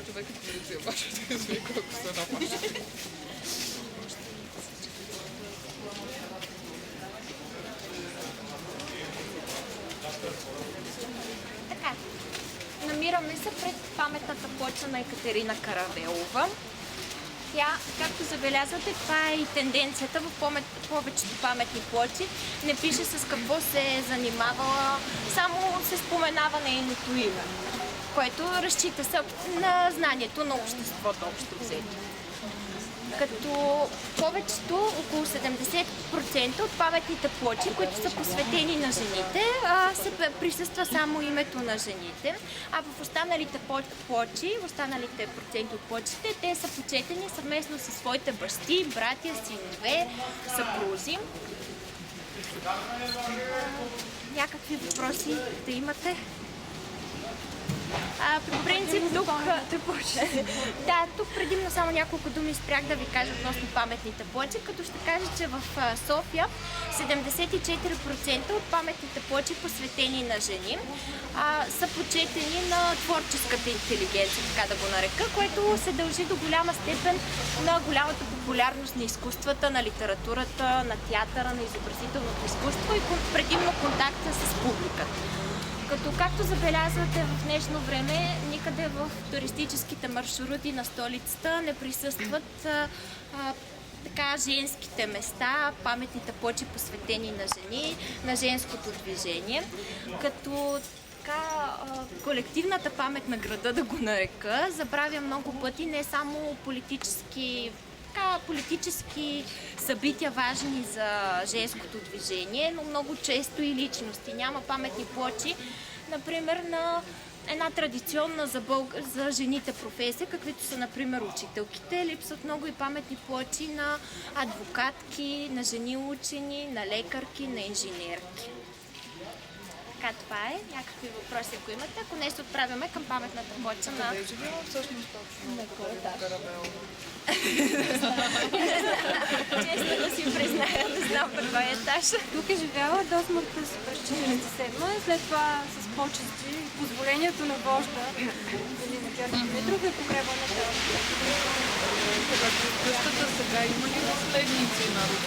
човек и полиция, обаче да извика, ако се напаше. Така, намираме се пред паметната плоча на Екатерина Каравелова. Тя, както забелязвате, това е и тенденцията в повечето паметни плочи. Не пише с какво се е занимавала, само се споменава нейното име, което разчита се на знанието на обществото общо взето. Като повечето, около 70% от паметните плочи, които са посветени на жените, се присъства само името на жените, а в останалите плочи, в останалите проценти от плочите, те са почетени съвместно със своите бащи, братя, синове, съпрузи. Някакви въпроси да имате? По принцип тук предимно само няколко думи спрях да ви кажа относно паметните плочи, като ще кажа, че в София 74% от паметните плочи, посветени на жени, са почетени на творческата интелигенция, така да го нарека, което се дължи до голяма степен на голямата популярност на изкуствата, на литературата, на театъра, на изобразителното изкуство и предимно контакта с публиката. Както забелязвате в днешно време, никъде в туристическите маршрути на столицата не присъстват женските места, паметните плочи, посветени на жени, на женското движение. Като колективната памет на града, да го нарека, забравя много пъти не само политически събития, важни за женското движение, но много често и личности. Няма паметни плочи, например, на една традиционна за жените професия, каквито са, например, учителките. Липсват много и паметни плочи на адвокатки, на жени учени, на лекарки, на инженерки. Така, това е. Някакви въпроси, ако имате. Ако не, се отправяме към паметната плоча на... Къде е живяла всъщност точно Каравелова? Честно да си призная, не знам по кой етаж. Тук е живяла до смъртта си през 1947, след това с почести и позволението на вожда Галина Георги Димитров е погребана там. Къщата сега има ли наследници на